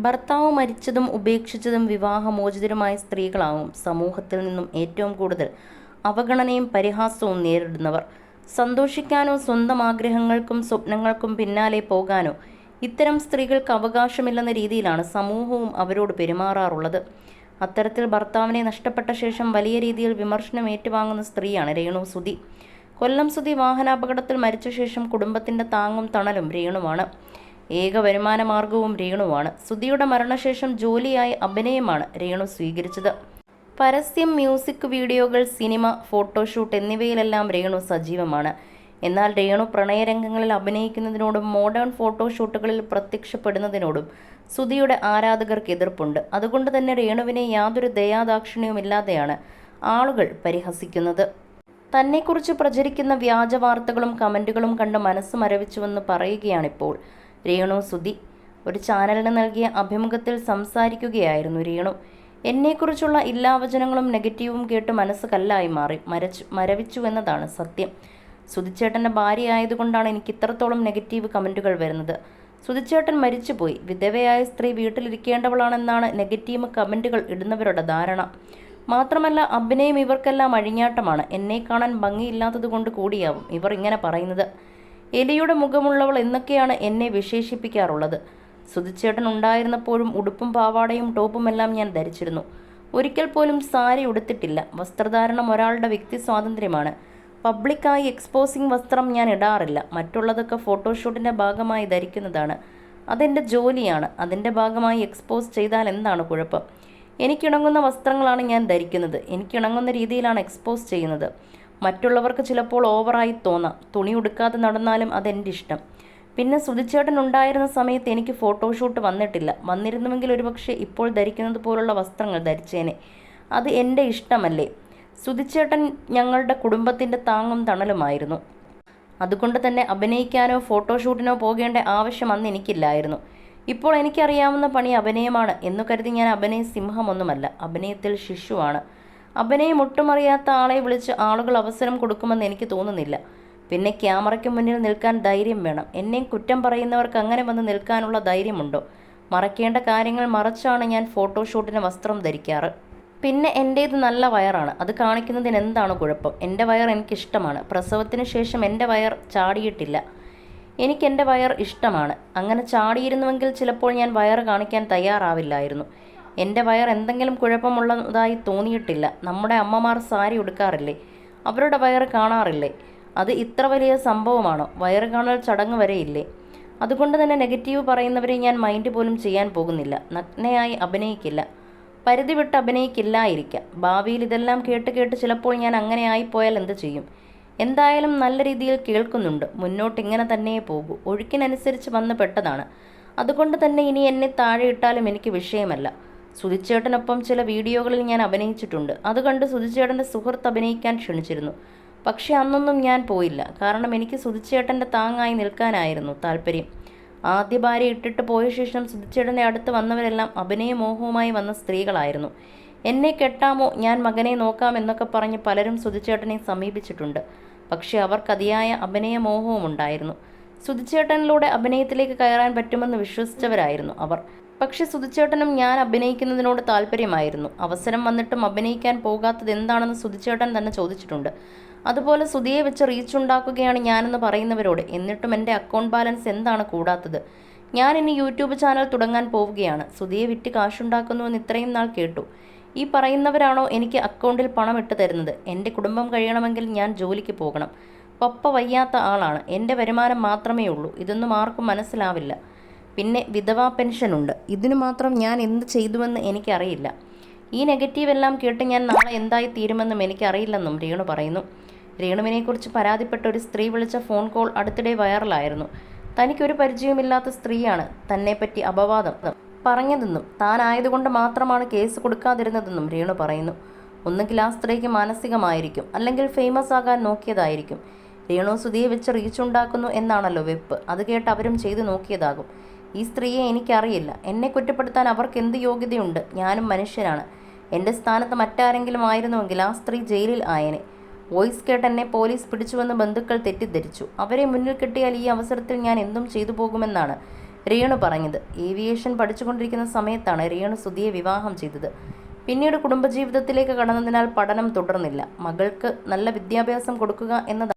ഭർത്താവ് മരിച്ചതും ഉപേക്ഷിച്ചതും വിവാഹമോചിതരുമായ സ്ത്രീകളാവും സമൂഹത്തിൽ നിന്നും ഏറ്റവും കൂടുതൽ അവഗണനയും പരിഹാസവും നേരിടുന്നവർ. സന്തോഷിക്കാനോ സ്വന്തം ആഗ്രഹങ്ങൾക്കും സ്വപ്നങ്ങൾക്കും പിന്നാലെ പോകാനോ ഇത്തരം സ്ത്രീകൾക്ക് അവകാശമില്ലെന്ന രീതിയിലാണ് സമൂഹവും അവരോട് പെരുമാറാറുള്ളത്. അത്തരത്തിൽ ഭർത്താവിനെ നഷ്ടപ്പെട്ട ശേഷം വലിയ രീതിയിൽ വിമർശനം ഏറ്റുവാങ്ങുന്ന സ്ത്രീയാണ് രേണു സുധി. കൊല്ലം സുധി വാഹനാപകടത്തിൽ മരിച്ച ശേഷം കുടുംബത്തിന്റെ താങ്ങും തണലും രേണുവാണ്. ഏക വരുമാന മാർഗവും രേണുവാണ്. സുധിയുടെ മരണശേഷം ജോലിയായി അഭിനയമാണ് രേണു സ്വീകരിച്ചത്. പരസ്യം, മ്യൂസിക് വീഡിയോകൾ, സിനിമ, ഫോട്ടോഷൂട്ട് എന്നിവയിലെല്ലാം രേണു സജീവമാണ്. എന്നാൽ രേണു പ്രണയരംഗങ്ങളിൽ അഭിനയിക്കുന്നതിനോടും മോഡേൺ ഫോട്ടോഷൂട്ടുകളിൽ പ്രത്യക്ഷപ്പെടുന്നതിനോടും സുധിയുടെ ആരാധകർക്ക് എതിർപ്പുണ്ട്. അതുകൊണ്ട് തന്നെ രേണുവിനെ യാതൊരു ദയാദാക്ഷിണ്യവുമില്ലാതെയാണ് ആളുകൾ പരിഹസിക്കുന്നത്. തന്നെക്കുറിച്ച് പ്രചരിക്കുന്ന വ്യാജ വാർത്തകളും കമന്റുകളും കണ്ട് മനസ്സ് മരവിച്ചുവെന്ന് പറയുകയാണിപ്പോൾ രേണു സുധി. ഒരു ചാനലിന് നൽകിയ അഭിമുഖത്തിൽ സംസാരിക്കുകയായിരുന്നു രേണു. എന്നെക്കുറിച്ചുള്ള ഇല്ലാവചനങ്ങളും നെഗറ്റീവും കേട്ട് മനസ്സ് കല്ലായി മരവിച്ചു എന്നതാണ് സത്യം. സുധിച്ചേട്ടൻ്റെ ഭാര്യയായതുകൊണ്ടാണ് എനിക്ക് ഇത്രത്തോളം നെഗറ്റീവ് കമൻറ്റുകൾ വരുന്നത്. സുധിച്ചേട്ടൻ മരിച്ചുപോയി, വിധവയായ സ്ത്രീ വീട്ടിലിരിക്കേണ്ടവളാണെന്നാണ് നെഗറ്റീവ് കമൻറ്റുകൾ ഇടുന്നവരുടെ ധാരണ. മാത്രമല്ല, അഭിനയം ഇവർക്കെല്ലാം അഴിഞ്ഞാട്ടമാണ്. എന്നെ കാണാൻ ഭംഗിയില്ലാത്തതുകൊണ്ട് കൂടിയാവും ഇവർ ഇങ്ങനെ പറയുന്നത്. എലിയുടെ മുഖമുള്ളവൾ എന്നൊക്കെയാണ് എന്നെ വിശേഷിപ്പിക്കാറുള്ളത്. സുധിച്ചേട്ടൻ ഉണ്ടായിരുന്നപ്പോഴും ഉടുപ്പും പാവാടയും ടോപ്പുമെല്ലാം ഞാൻ ധരിച്ചിരുന്നു. ഒരിക്കൽ പോലും സാരി ഉടുത്തിട്ടില്ല. വസ്ത്രധാരണം ഒരാളുടെ വ്യക്തി സ്വാതന്ത്ര്യമാണ്. പബ്ലിക്കായി എക്സ്പോസിങ് വസ്ത്രം ഞാൻ ഇടാറില്ല. മറ്റുള്ളതൊക്കെ ഫോട്ടോഷൂട്ടിൻ്റെ ഭാഗമായി ധരിക്കുന്നതാണ്. അതെൻ്റെ ജോലിയാണ്. അതിൻ്റെ ഭാഗമായി എക്സ്പോസ് ചെയ്താൽ എന്താണ് കുഴപ്പം? എനിക്കിണങ്ങുന്ന വസ്ത്രങ്ങളാണ് ഞാൻ ധരിക്കുന്നത്. എനിക്കിണങ്ങുന്ന രീതിയിലാണ് എക്സ്പോസ് ചെയ്യുന്നത്. മറ്റുള്ളവർക്ക് ചിലപ്പോൾ ഓവറായി തോന്നാം. തുണി ഉടുക്കാതെ നടന്നാലും അതെൻ്റെ ഇഷ്ടം. പിന്നെ സുധിച്ചേട്ടൻ ഉണ്ടായിരുന്ന സമയത്ത് എനിക്ക് ഫോട്ടോഷൂട്ട് വന്നിട്ടില്ല. വന്നിരുന്നുവെങ്കിൽ ഒരുപക്ഷെ ഇപ്പോൾ ധരിക്കുന്നത് പോലുള്ള വസ്ത്രങ്ങൾ ധരിച്ചേനെ. അത് എൻ്റെ ഇഷ്ടമല്ലേ? സുധിച്ചേട്ടൻ ഞങ്ങളുടെ കുടുംബത്തിൻ്റെ താങ്ങും തണലുമായിരുന്നു. അതുകൊണ്ട് തന്നെ അഭിനയിക്കാനോ ഫോട്ടോഷൂട്ടിനോ പോകേണ്ട ആവശ്യം അന്ന് എനിക്കില്ലായിരുന്നു. ഇപ്പോൾ എനിക്കറിയാവുന്ന പണി അഭിനയമാണ് എന്നു കരുതി ഞാൻ അഭിനയ സിംഹമൊന്നുമല്ല. അഭിനയത്തിൽ ശിശുവാണ്. അഭിനയം ഒട്ടുമറിയാത്ത ആളെ വിളിച്ച് ആളുകൾ അവസരം കൊടുക്കുമെന്ന് എനിക്ക് തോന്നുന്നില്ല. പിന്നെ ക്യാമറയ്ക്ക് മുന്നിൽ നിൽക്കാൻ ധൈര്യം വേണം. എന്നെ കുറ്റം പറയുന്നവർക്ക് അങ്ങനെ വന്ന് നിൽക്കാനുള്ള ധൈര്യമുണ്ടോ? മറയ്ക്കേണ്ട കാര്യങ്ങൾ മറച്ചാണ് ഞാൻ ഫോട്ടോഷൂട്ടിന് വസ്ത്രം ധരിക്കാറ്. പിന്നെ എൻ്റേത് നല്ല വയറാണ്. അത് കാണിക്കുന്നതിന് എന്താണ് കുഴപ്പം? എൻ്റെ വയർ എനിക്കിഷ്ടമാണ്. പ്രസവത്തിന് ശേഷം എൻ്റെ വയർ ചാടിയിട്ടില്ല. എനിക്കെൻ്റെ വയർ ഇഷ്ടമാണ്. അങ്ങനെ ചാടിയിരുന്നുവെങ്കിൽ ചിലപ്പോൾ ഞാൻ വയറ് കാണിക്കാൻ തയ്യാറാവില്ലായിരുന്നു. എൻ്റെ വയർ എന്തെങ്കിലും കുഴപ്പമുള്ളതായി തോന്നിയിട്ടില്ല. നമ്മുടെ അമ്മമാർ സാരി ഉടുക്കാറില്ലേ? അവരുടെ വയറ് കാണാറില്ലേ? അത് ഇത്ര വലിയ സംഭവമാണോ? വയറ് കാണൽ ചടങ്ങ് വരെയില്ലേ? അതുകൊണ്ട് തന്നെ നെഗറ്റീവ് പറയുന്നവരെ ഞാൻ മൈൻഡ് പോലും ചെയ്യാൻ പോകുന്നില്ല. നഗ്നയായി അഭിനയിക്കില്ല. പരിധി വിട്ട് അഭിനയിക്കില്ലായിരിക്കാം. ഭാവിയിൽ ഇതെല്ലാം കേട്ട് കേട്ട് ചിലപ്പോൾ ഞാൻ അങ്ങനെ ആയിപ്പോയാൽ എന്ത് ചെയ്യും? എന്തായാലും നല്ല രീതിയിൽ കേൾക്കുന്നുണ്ട്. മുന്നോട്ട് ഇങ്ങനെ തന്നെ പോകൂ. ഒഴുക്കിനനുസരിച്ച് വന്ന് പെട്ടതാണ്. അതുകൊണ്ട് തന്നെ ഇനി എന്നെ താഴെ ഇട്ടാലും എനിക്ക് വിഷയമല്ല. സുധിച്ചേട്ടനൊപ്പം ചില വീഡിയോകളിൽ ഞാൻ അഭിനയിച്ചിട്ടുണ്ട്. അത് കണ്ട് സുധിച്ചേട്ടൻ്റെ സുഹൃത്ത് അഭിനയിക്കാൻ ക്ഷണിച്ചിരുന്നു. പക്ഷെ അന്നൊന്നും ഞാൻ പോയില്ല. കാരണം എനിക്ക് സുധിച്ചേട്ടൻ്റെ താങ്ങായി നിൽക്കാനായിരുന്നു താല്പര്യം. ആദ്യ ഭാര്യ ഇട്ടിട്ട് പോയ ശേഷം സുധിച്ചേട്ടൻ്റെ അടുത്ത് വന്നവരെല്ലാം അഭിനയമോഹവുമായി വന്ന സ്ത്രീകളായിരുന്നു. എന്നെ കെട്ടാമോ, ഞാൻ മകനെ നോക്കാം എന്നൊക്കെ പറഞ്ഞ് പലരും സുധിച്ചേട്ടനെ സമീപിച്ചിട്ടുണ്ട്. പക്ഷെ അവർക്ക് അതിയായ അഭിനയമോഹവും ഉണ്ടായിരുന്നു. സുധിച്ചേട്ടനിലൂടെ അഭിനയത്തിലേക്ക് കയറാൻ പറ്റുമെന്ന് വിശ്വസിച്ചവരായിരുന്നു അവർ. പക്ഷെ സുധിച്ചേട്ടനും ഞാൻ അഭിനയിക്കുന്നതിനോട് താല്പര്യമായിരുന്നു. അവസരം വന്നിട്ടും അഭിനയിക്കാൻ പോകാത്തത് എന്താണെന്ന് സുധിച്ചേട്ടൻ തന്നെ ചോദിച്ചിട്ടുണ്ട്. അതുപോലെ സുധിയെ വെച്ച് റീച്ചുണ്ടാക്കുകയാണ് ഞാനെന്ന് പറയുന്നവരോട് എന്നിട്ടും എൻ്റെ അക്കൗണ്ട് ബാലൻസ് എന്താണ് കൂടാത്തത്? ഞാൻ ഇനി യൂട്യൂബ് ചാനൽ തുടങ്ങാൻ പോവുകയാണ്. സുധിയെ വിറ്റ് കാശുണ്ടാക്കുന്നുവെന്ന് ഇത്രയും നാൾ കേട്ടു. ഈ പറയുന്നവരാണോ എനിക്ക് അക്കൗണ്ടിൽ പണം ഇട്ട് തരുന്നത്? എൻ്റെ കുടുംബം കഴിയണമെങ്കിൽ ഞാൻ ജോലിക്ക് പോകണം. പപ്പ വയ്യാത്ത ആളാണ്. എൻ്റെ വരുമാനം മാത്രമേ ഉള്ളൂ. ഇതൊന്നും ആർക്കും മനസ്സിലാവില്ല. പിന്നെ വിധവാ പെൻഷനുണ്ട്. ഇതിനു മാത്രം ഞാൻ എന്ത് ചെയ്തുവെന്ന് എനിക്കറിയില്ല. ഈ നെഗറ്റീവ് എല്ലാം കേട്ട് ഞാൻ നാളെ എന്തായി തീരുമെന്നും എനിക്കറിയില്ലെന്നും രേണു പറയുന്നു. രേണുവിനെക്കുറിച്ച് പരാതിപ്പെട്ട ഒരു സ്ത്രീ വിളിച്ച ഫോൺ കോൾ അടുത്തിടെ വൈറലായിരുന്നു. തനിക്കൊരു പരിചയമില്ലാത്ത സ്ത്രീയാണ് തന്നെപ്പറ്റി അപവാദം പറഞ്ഞതെന്നും താനായതുകൊണ്ട് മാത്രമാണ് കേസ് കൊടുക്കാതിരുന്നതെന്നും രേണു പറയുന്നു. ഒന്നുകിൽ ആ സ്ത്രീക്ക് മാനസികമായിരിക്കും, അല്ലെങ്കിൽ ഫേമസ് ആകാൻ നോക്കിയതായിരിക്കും. രേണു സുധിയെ വെച്ച് റീച്ചുണ്ടാക്കുന്നു എന്നാണല്ലോ വെപ്പ്. അത് കേട്ട് അവരും ചെയ്തു നോക്കിയതാകും. ഈ സ്ത്രീയെ എനിക്കറിയില്ല. എന്നെ കുറ്റപ്പെടുത്താൻ അവർക്ക് എന്ത് യോഗ്യതയുണ്ട്? ഞാനും മനുഷ്യനാണ്. എൻ്റെ സ്ഥാനത്ത് മറ്റാരെങ്കിലും ആയിരുന്നുവെങ്കിൽ ആ സ്ത്രീ ജയിലിൽ ആയേനെ. വോയിസ് കേട്ട് എന്നെ പോലീസ് പിടിച്ചുവെന്ന് ബന്ധുക്കൾ തെറ്റിദ്ധരിച്ചു. അവരെ മുന്നിൽ കിട്ടിയാൽ ഈ അവസരത്തിൽ ഞാൻ എന്തും ചെയ്തു പോകുമെന്നാണ് രേണു പറഞ്ഞത്. ഏവിയേഷൻ പഠിച്ചുകൊണ്ടിരിക്കുന്ന സമയത്താണ് രേണു സുധിയെ വിവാഹം ചെയ്തത്. പിന്നീട് കുടുംബജീവിതത്തിലേക്ക് കടന്നതിനാൽ പഠനം തുടർന്നില്ല. മകൾക്ക് നല്ല വിദ്യാഭ്യാസം കൊടുക്കുക എന്നതാണ്